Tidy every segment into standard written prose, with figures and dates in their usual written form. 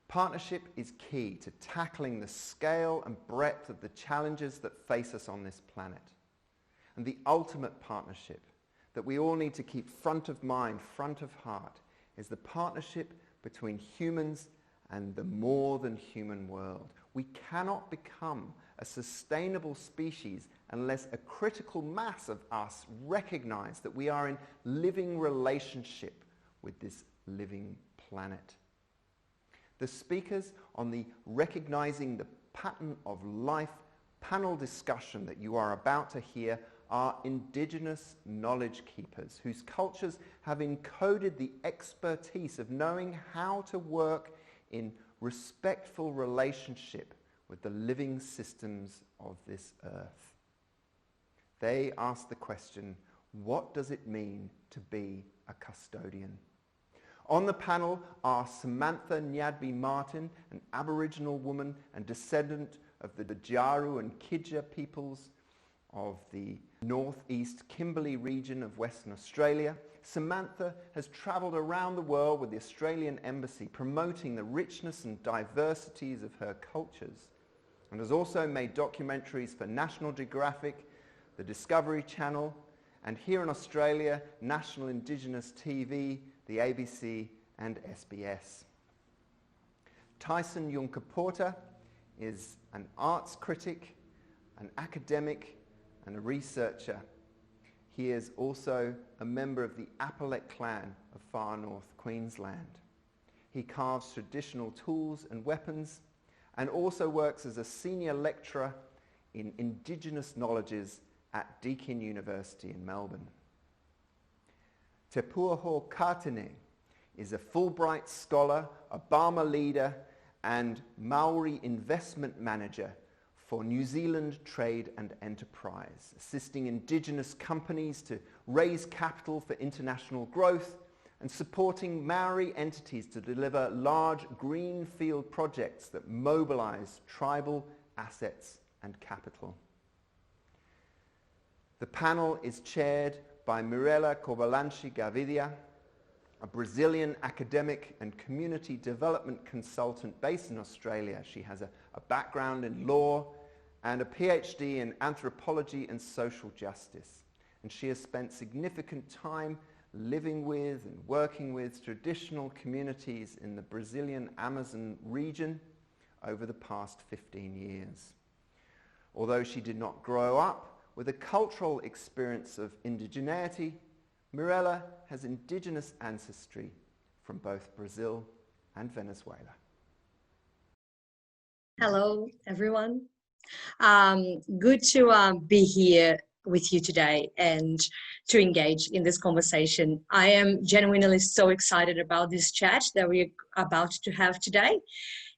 Partnership is key to tackling the scale and breadth of the challenges that face us on this planet. And the ultimate partnership that we all need to keep front of mind, front of heart, is the partnership between humans and the more than human world. We cannot become a sustainable species unless a critical mass of us recognize that we are in living relationship with this living planet. The speakers on the Recognizing the Pattern of Life panel discussion that you are about to hear are Indigenous knowledge keepers whose cultures have encoded the expertise of knowing how to work in respectful relationship with the living systems of this earth. They ask the question, what does it mean to be a custodian? On the panel are Samantha Nyadbi Martin, an Aboriginal woman and descendant of the Jaru and Kija peoples of the North East Kimberley region of Western Australia. Samantha has travelled around the world with the Australian Embassy promoting the richness and diversities of her cultures, and has also made documentaries for National Geographic, the Discovery Channel, and here in Australia, National Indigenous TV, the ABC and SBS. Tyson Smith is an arts critic, an academic and a researcher. He is also a member of the Appalachia clan of far north Queensland. He carves traditional tools and weapons and also works as a senior lecturer in Indigenous knowledges at Deakin University in Melbourne. Te Puaho Kātene is a Fulbright scholar, Obama leader and Maori investment manager for New Zealand Trade and Enterprise, assisting Indigenous companies to raise capital for international growth and supporting Maori entities to deliver large greenfield projects that mobilise tribal assets and capital. The panel is chaired by Mirella Corvalanchi Gavidia, a Brazilian academic and community development consultant based in Australia. She has a background in law and a PhD in anthropology and social justice. And she has spent significant time living with and working with traditional communities in the Brazilian Amazon region over the past 15 years. Although she did not grow up with a cultural experience of indigeneity, Mirella has Indigenous ancestry from both Brazil and Venezuela. Hello, everyone. Good to be here with you today and to engage in this conversation. I am genuinely so excited about this chat that we're about to have today,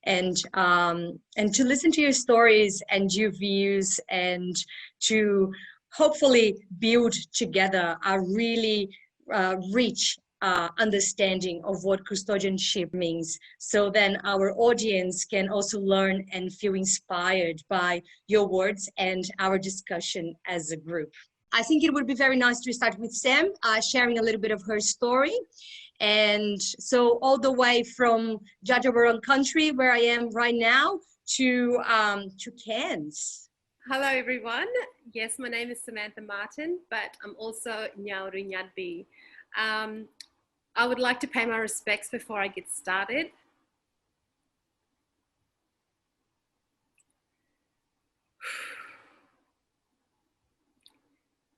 and to listen to your stories and your views, and to hopefully build together a really rich understanding of what custodianship means, so then our audience can also learn and feel inspired by your words and our discussion as a group. I think it would be very nice to start with Sam sharing a little bit of her story. And so all the way from Jaru country, where I am right now, to Cairns. Hello everyone. Yes, my name is Samantha Martin, but I'm also Jaru and Nyadbi. I would like to pay my respects before I get started.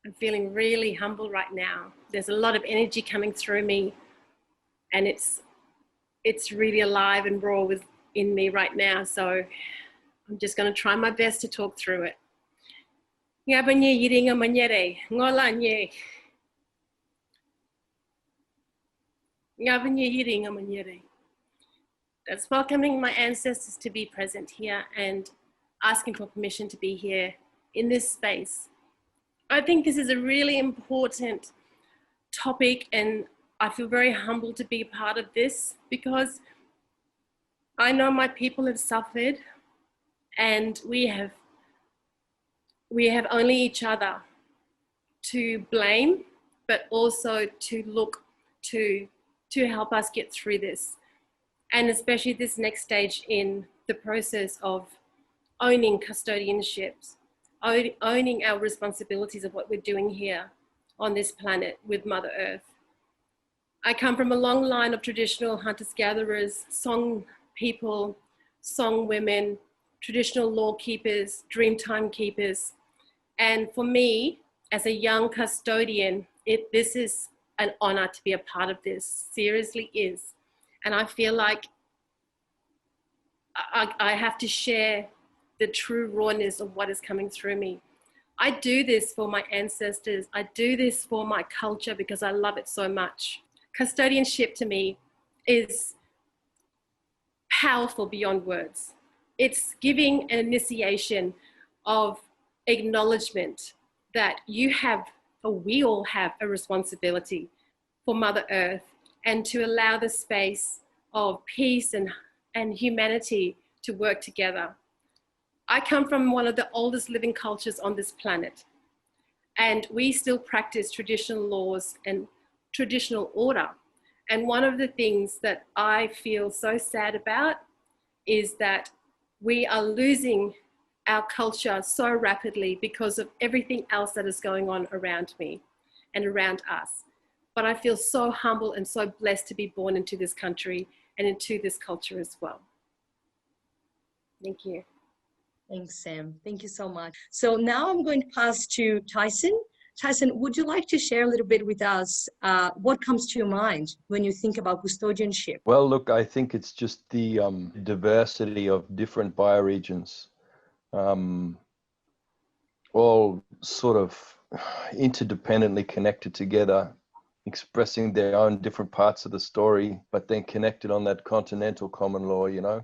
I'm feeling really humble right now. There's a lot of energy coming through me, and it's really alive and raw within me right now. So I'm just going to try my best to talk through it. That's welcoming my ancestors to be present here and asking for permission to be here in this space. I think this is a really important topic, and I feel very humbled to be a part of this because I know my people have suffered, and we have only each other to blame, but also to look to help us get through this. and especially this next stage in the process of owning custodianships, owning our responsibilities of what we're doing here on this planet with Mother Earth. I come from a long line of traditional hunters-gatherers, song people, song women, traditional law keepers, dreamtime keepers. And for me, as a young custodian, this is an honor to be a part of this, seriously is. And I feel like I have to share the true rawness of what is coming through me. I do this for my ancestors. I do this for my culture because I love it so much. Custodianship to me is powerful beyond words. It's giving an initiation of acknowledgement that you have, or we all have, a responsibility for Mother Earth, and to allow the space of peace and humanity to work together. I come from one of the oldest living cultures on this planet, and we still practice traditional laws and traditional order. And one of the things that I feel so sad about is that we are losing our culture so rapidly because of everything else that is going on around me and around us. But I feel so humble and so blessed to be born into this country and into this culture as well. Thank you. Thanks, Sam. Thank you so much. So now I'm going to pass to Tyson. Tyson, would you like to share a little bit with us what comes to your mind when you think about custodianship? Well, look, I think it's just the diversity of different bioregions, all sort of interdependently connected together, expressing their own different parts of the story, but then connected on that continental common law, you know.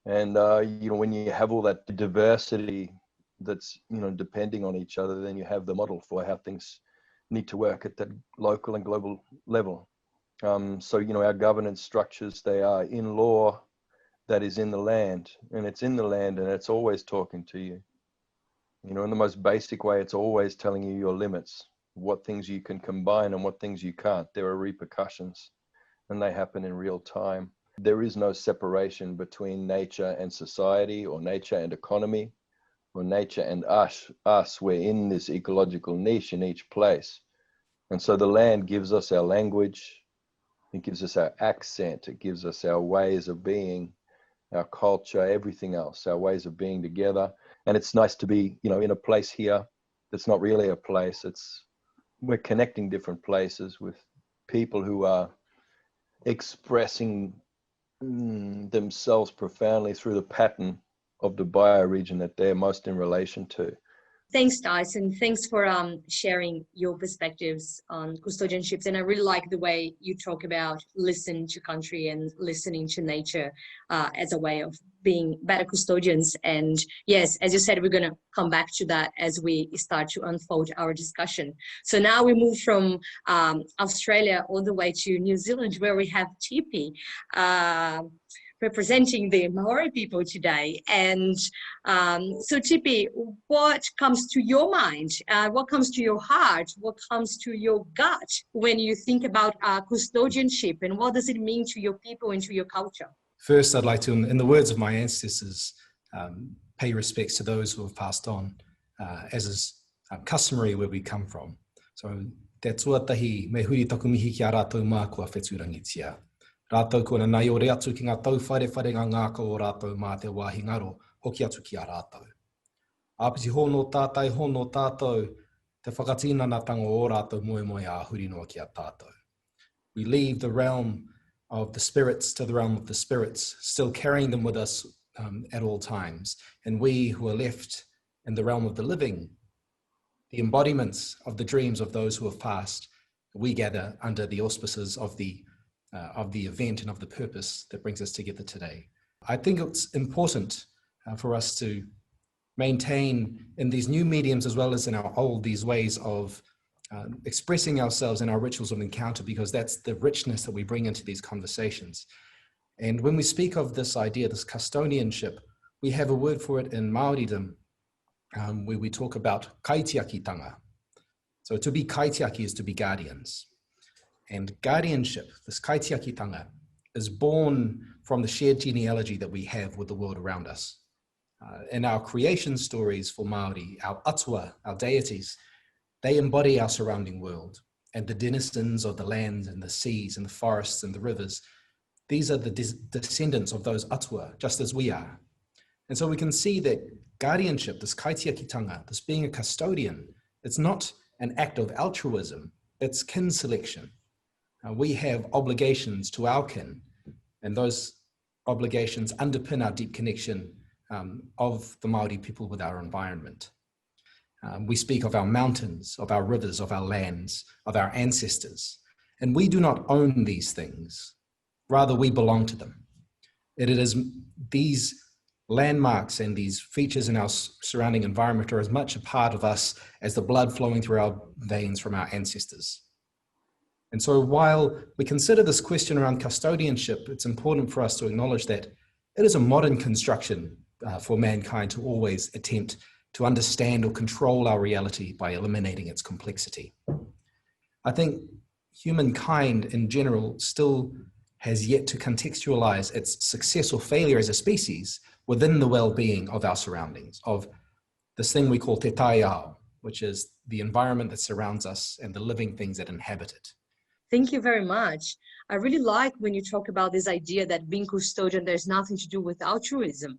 And, you know, when you have all that diversity that's, you know, depending on each other, then you have the model for how things need to work at that local and global level. So, you know, our governance structures, they are in law that is in the land, and it's in the land and it's always talking to you. You know, in the most basic way, it's always telling you your limits, what things you can combine and what things you can't. There are repercussions and they happen in real time. There is no separation between nature and society, or nature and economy, or nature and us. We're in this ecological niche in each place. And so the land gives us our language, it gives us our accent, it gives us our ways of being, our culture, everything else, our ways of being together. And it's nice to be, you know, in a place here that's not really a place. We're connecting different places with people who are expressing themselves profoundly through the pattern of the bioregion that they're most in relation to. Thanks, Tyson. Thanks for sharing your perspectives on custodianships. And I really like the way you talk about listening to country and listening to nature as a way of being better custodians. And yes, as you said, we're going to come back to that as we start to unfold our discussion. So now we move from Australia all the way to New Zealand, where we have TiA representing the Maori people today. And so TiA, what comes to your mind? What comes to your heart? What comes to your gut when you think about custodianship, and what does it mean to your people and to your culture? First, I'd like to, in the words of my ancestors, pay respects to those who have passed on, as is customary where we come from. So, te tuatahi me hui taku mihi ki a rātou mā kua whetūrangi tia. Rātou kua nai o re atu ki ngā tau whareanga ngāko o rātou mā te wāhi ngaro, hoki atu ki a rātou. Āpiti hono tātou, te whakatīnanatanga o rātou moe moe a huri noa ki a tātou. We leave the realm of the spirits to the realm of the spirits, still carrying them with us at all times. And we who are left in the realm of the living, the embodiments of the dreams of those who have passed, we gather under the auspices of the event and of the purpose that brings us together today. I think it's important for us to maintain in these new mediums as well as in our old, these ways of expressing ourselves in our rituals of encounter, because that's the richness that we bring into these conversations. And when we speak of this idea, this custodianship, we have a word for it in Māoridom, where we talk about kaitiakitanga. So to be kaitiaki is to be guardians. And guardianship, this kaitiakitanga, is born from the shared genealogy that we have with the world around us. In our creation stories for Māori, our atua, our deities, they embody our surrounding world, and the denizens of the lands and the seas and the forests and the rivers, these are the descendants of those atua, just as we are. And so we can see that guardianship, this kaitiakitanga, this being a custodian, it's not an act of altruism, it's kin selection. We have obligations to our kin, and those obligations underpin our deep connection of the Māori people with our environment. We speak of our mountains, of our rivers, of our lands, of our ancestors, and we do not own these things. Rather, we belong to them. It is these landmarks and these features in our surrounding environment are as much a part of us as the blood flowing through our veins from our ancestors. And so while we consider this question around custodianship, it's important for us to acknowledge that it is a modern construction for mankind to always attempt to understand or control our reality by eliminating its complexity. I think humankind in general still has yet to contextualize its success or failure as a species within the well-being of our surroundings, of this thing we call te TiA, which is the environment that surrounds us and the living things that inhabit it. Thank you very much. I really like when you talk about this idea that being custodian, there's nothing to do with altruism.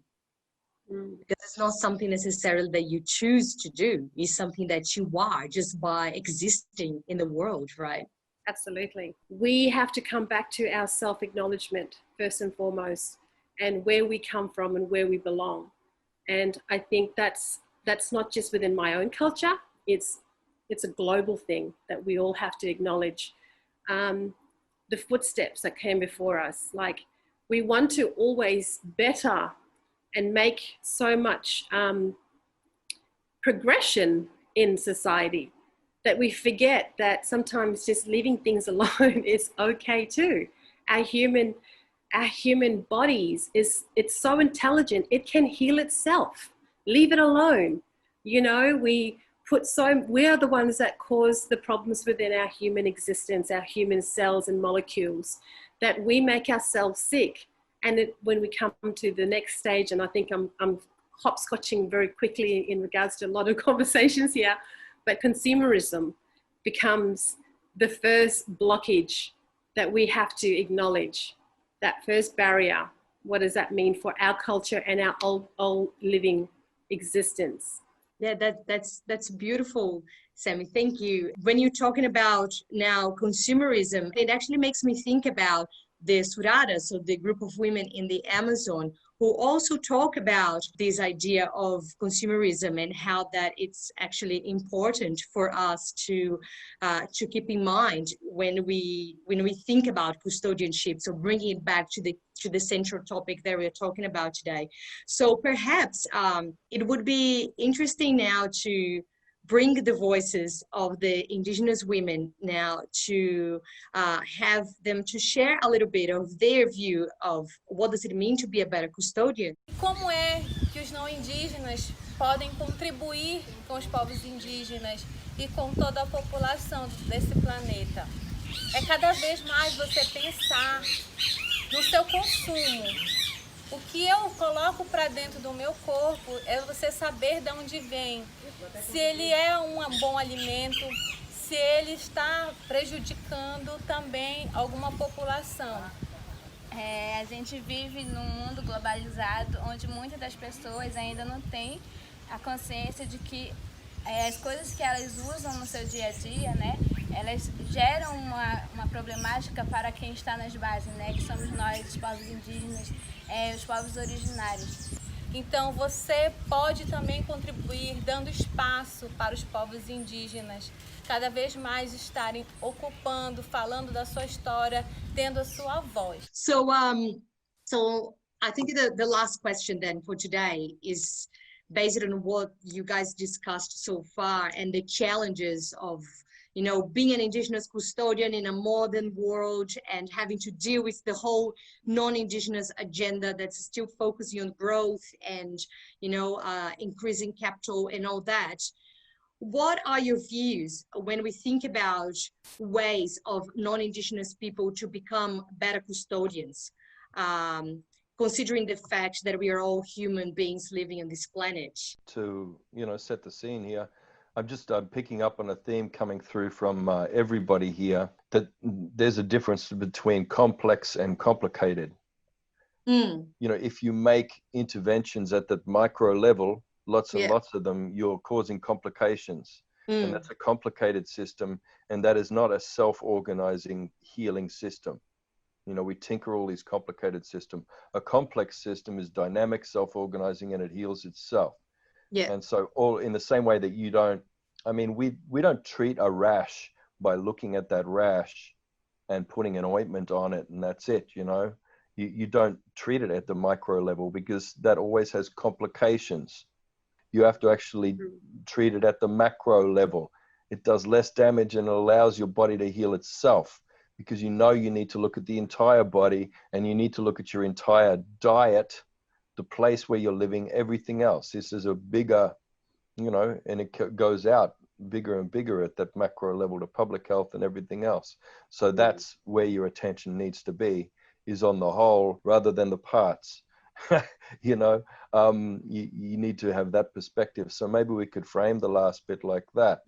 Because it's not something necessarily that you choose to do. It's something that you are just by existing in the world, right? Absolutely. We have to come back to our self-acknowledgement first and foremost, and where we come from and where we belong. And I think that's not just within my own culture. It's a global thing that we all have to acknowledge. The footsteps that came before us, like we want to always better and make so much progression in society that we forget that sometimes just leaving things alone is okay too. Our human bodies it's so intelligent, it can heal itself. Leave it alone. You know, we are the ones that cause the problems within our human existence, our human cells and molecules, that we make ourselves sick. And when we come to the next stage, and I think I'm hopscotching very quickly in regards to a lot of conversations here, but consumerism becomes the first blockage that we have to acknowledge, that first barrier. What does that mean for our culture and our old living existence? Yeah, that's beautiful, Sammy. Thank you. When you're talking about now consumerism, it actually makes me think about the Suradas, so the group of women in the Amazon, who also talk about this idea of consumerism and how that it's actually important for us to keep in mind when we think about custodianship. So bringing it back to the central topic that we're talking about today. So perhaps it would be interesting now to bring the voices of the Indigenous women now to have them to share a little bit of their view of what does it mean to be a better custodian. Como é que os não indígenas podem contribuir com os povos indígenas e com toda a população desse planeta? É cada vez mais você pensar no seu consumo. O que eu coloco para dentro do meu corpo é você saber de onde vem, se ele é um bom alimento, se ele está prejudicando também alguma população. A gente vive num mundo globalizado onde muitas das pessoas ainda não têm a consciência de que as coisas que elas usam no seu dia a dia, né, elas geram uma problemática para quem está nas bases, né, que somos nós, os povos indígenas, os povos originários. Então você pode também contribuir dando espaço para os povos indígenas cada vez mais estarem ocupando, falando da sua história, tendo a sua voz. So I think the last question then for today is based on what you guys discussed so far and the challenges of, you know, being an Indigenous custodian in a modern world and having to deal with the whole non-Indigenous agenda that's still focusing on growth and, you know, increasing capital and all that. what are your views when we think about ways of non-Indigenous people to become better custodians, considering the fact that we are all human beings living on this planet? To, set the scene here, I'm picking up on a theme coming through from everybody here, that there's a difference between complex and complicated. If you make interventions at the micro level, lots and lots of them, you're causing complications. And that's a complicated system, and that is not a self-organizing healing system. We tinker all these complicated systems. A complex system is dynamic, self-organizing, and it heals itself. Yeah. And so all in the same way that we don't treat a rash by looking at that rash and putting an ointment on it, and that's it, You don't treat it at the micro level, because that always has complications. You have to actually treat it at the macro level. It does less damage and it allows your body to heal itself, because you need to look at the entire body, and you need to look at your entire diet, the place where you're living, everything else. This is a bigger, and it goes out bigger and bigger at that macro level to public health and everything else. So that's where your attention needs to be, is on the whole rather than the parts. You need to have that perspective. So maybe we could frame the last bit like that.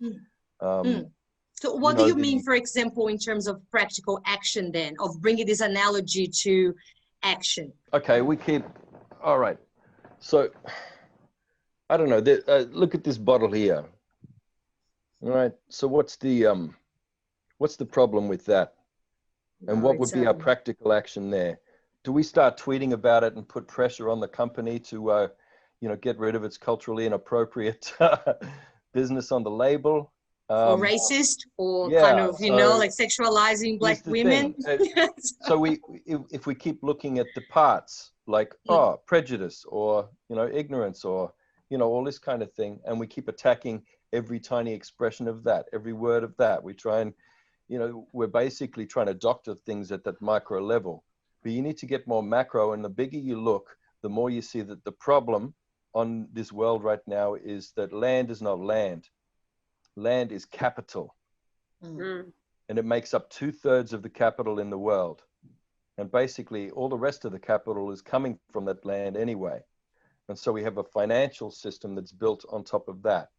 So what do you mean, for example, in terms of practical action then, of bringing this analogy to action? Okay, all right. So, I don't know, look at this bottle here. All right, so what's the problem with that? And what would be our practical action there? Do we start tweeting about it and put pressure on the company to, get rid of its culturally inappropriate business on the label? Or racist, or kind of, like sexualizing Black women? So if we keep looking at the parts, like, prejudice, or, ignorance, or, all this kind of thing, and we keep attacking every tiny expression of that, every word of that, we try and, we're basically trying to doctor things at that micro level. But you need to get more macro, and the bigger you look, the more you see that the problem on this world right now is that land is not land. Land is capital. And it makes up 2/3 of the capital in the world. And basically all the rest of the capital is coming from that land anyway. And so we have a financial system that's built on top of that,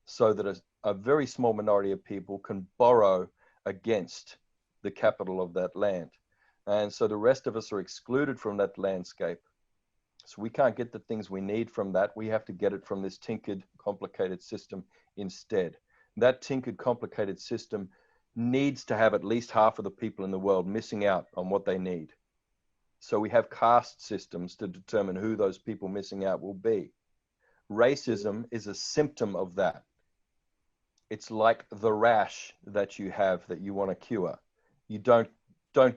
so that a very small minority of people can borrow against the capital of that land. And so the rest of us are excluded from that landscape. So we can't get the things we need from that. We have to get it from this tinkered, complicated system instead. That tinkered, complicated system needs to have at least half of the people in the world missing out on what they need. So we have caste systems to determine who those people missing out will be. Racism is a symptom of that. It's like the rash that you have that you want to cure. You don't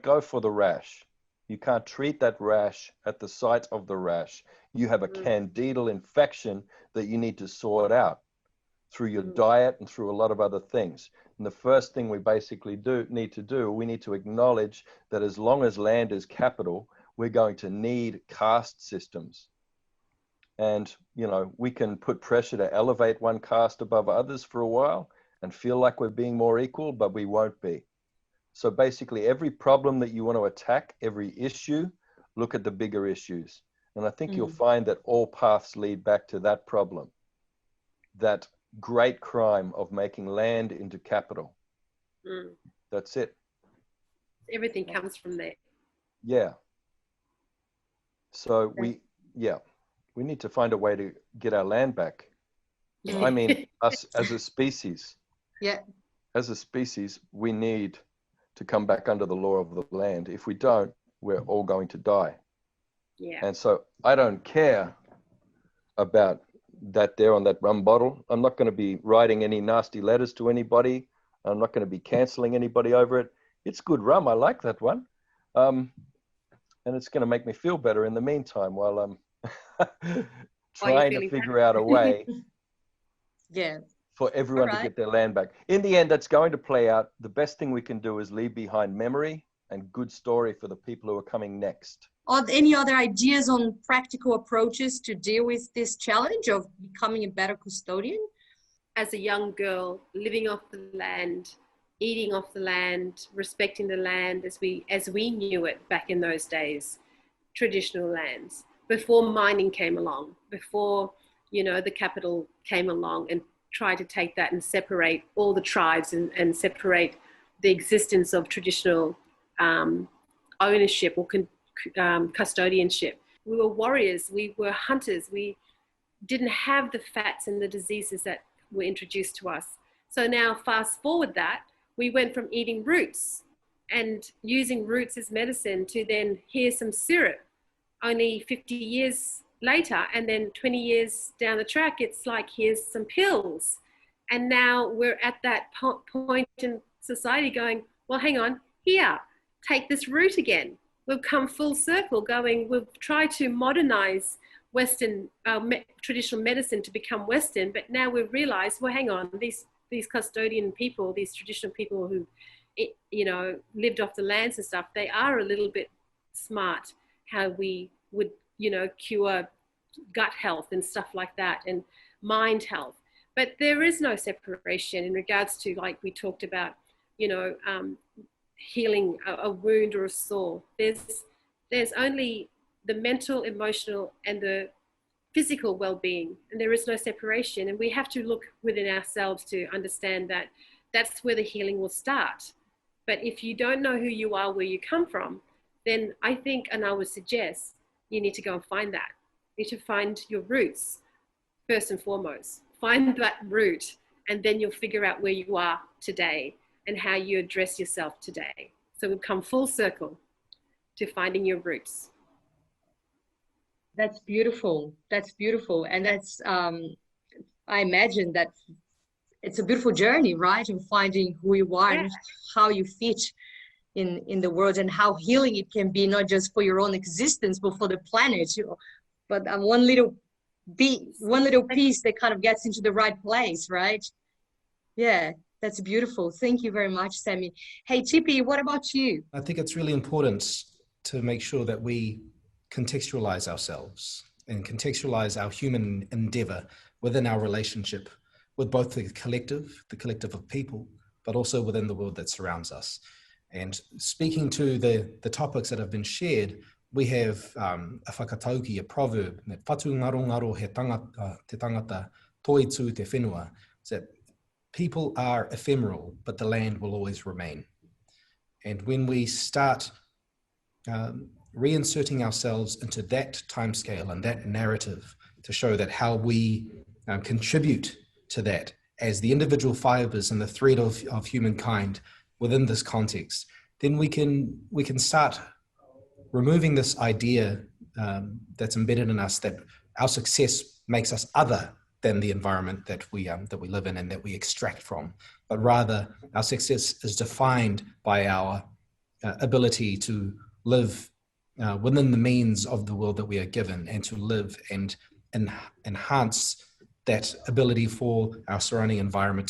go for the rash. You can't treat that rash at the site of the rash. You have a candidal infection that you need to sort out through your diet and through a lot of other things. And the first thing we basically need to acknowledge that as long as land is capital, we're going to need caste systems. And, we can put pressure to elevate one caste above others for a while and feel like we're being more equal, but we won't be. So basically every problem that you want to attack, every issue, look at the bigger issues. And I think you'll find that all paths lead back to that problem, that great crime of making land into capital. That's it. Everything comes from there. Yeah. So we need to find a way to get our land back. I mean, us as a species. Yeah. As a species, we need to come back under the law of the land. If we don't, we're all going to die. Yeah. And so I don't care about that there on that rum bottle. I'm not going to be writing any nasty letters to anybody. I'm not going to be canceling anybody over it. It's good rum. I like that one. And it's going to make me feel better in the meantime while I'm trying to figure out a way for everyone to get their land back. In the end, that's going to play out. The best thing we can do is leave behind memory and good story for the people who are coming next. Are there any other ideas on practical approaches to deal with this challenge of becoming a better custodian? as a young girl, living off the land, eating off the land, respecting the land as we knew it back in those days, traditional lands, before mining came along, before, you know, the capital came along and tried to take that and separate all the tribes and separate the existence of traditional ownership or custodianship. We were warriors, we were hunters, we didn't have the fats and the diseases that were introduced to us. So now fast forward that, we went from eating roots and using roots as medicine to then here's some syrup only 50 years later, and then 20 years down the track, it's like here's some pills. And now we're at that point in society going, well, hang on, here, take this route again. We've come full circle going, we've tried to modernize Western, traditional medicine to become Western, but now we've realized, well, hang on, these custodian people, these traditional people who, you know, lived off the lands and stuff, they are a little bit smart how we would, you know, cure gut health and stuff like that and mind health. But there is no separation in regards to, like we talked about, you know, healing a wound or a sore. There's only the mental, emotional, and the physical well-being, and there is no separation. And we have to look within ourselves to understand that that's where the healing will start. But if you don't know who you are, where you come from, then I think, and I would suggest, you need to go and find that. You need to find your roots first and foremost. Find that root, and then you'll figure out where you are today and how you address yourself today. So we've come full circle to finding your roots. That's beautiful. That's beautiful. And that's, I imagine that it's a beautiful journey, right? In finding who you are and how you fit in the world, and how healing it can be, not just for your own existence, but for the planet. But one little piece that kind of gets into the right place, right? Yeah, that's beautiful. Thank you very much, Sammy. Hey, Tippy, what about you? I think it's really important to make sure that we contextualize ourselves and contextualize our human endeavor within our relationship with both the collective of people, but also within the world that surrounds us. And speaking to the topics that have been shared, we have a whakatauki, a proverb, whatu ngaro ngaro he te tangata toitu te whenua, that people are ephemeral, but the land will always remain. And when we start reinserting ourselves into that timescale and that narrative to show that how we contribute to that as the individual fibers and the thread of humankind within this context, then we can start removing this idea that's embedded in us that our success makes us other than the environment that we live in and that we extract from, but rather our success is defined by our ability to live within the means of the world that we are given, and to live and enhance that ability for our surrounding environment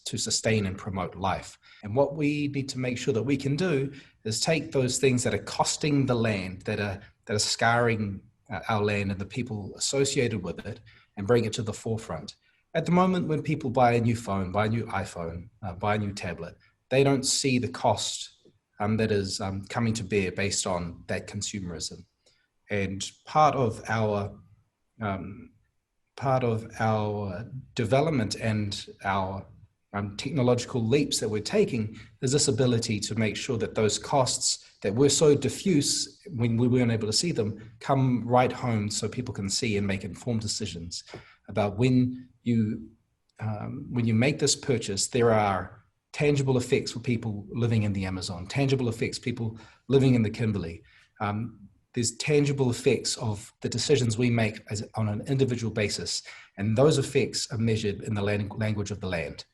to sustain and promote life. And what we need to make sure that we can do is take those things that are costing the land, that are scarring our land and the people associated with it, and bring it to the forefront. At the moment, when people buy a new phone, buy a new iPhone, buy a new tablet, they don't see the cost that is coming to bear based on that consumerism. And part of our development and our technological leaps that we're taking is this ability to make sure that those costs that were so diffuse when we weren't able to see them come right home, so people can see and make informed decisions about when you make this purchase. There are tangible effects for people living in the Amazon, tangible effects people living in the Kimberley. There's tangible effects of the decisions we make on an individual basis, and those effects are measured in the language of the land.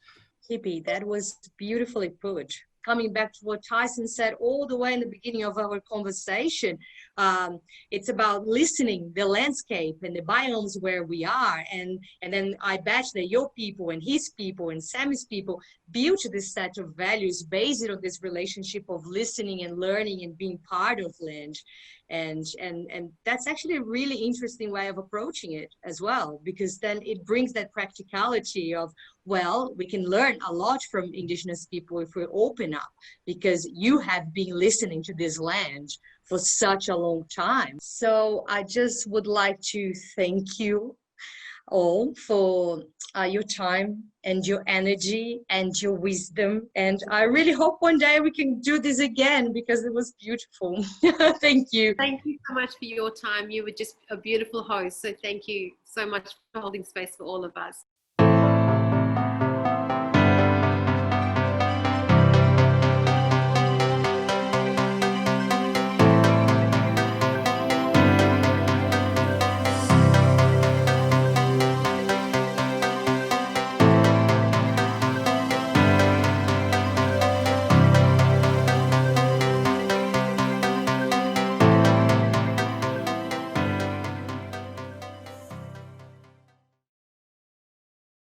Tippy, that was beautifully put. Coming back to what Tyson said all the way in the beginning of our conversation, It's about listening the landscape and the biomes where we are. And then I bet that your people and his people and Sammy's people built this set of values based on this relationship of listening and learning and being part of land. And that's actually a really interesting way of approaching it as well, because then it brings that practicality of, well, we can learn a lot from Indigenous people if we open up, because you have been listening to this land for such a long time. So I just would like to thank you all for your time and your energy and your wisdom. And I really hope one day we can do this again, because it was beautiful. Thank you. Thank you so much for your time. You were just a beautiful host. So thank you so much for holding space for all of us.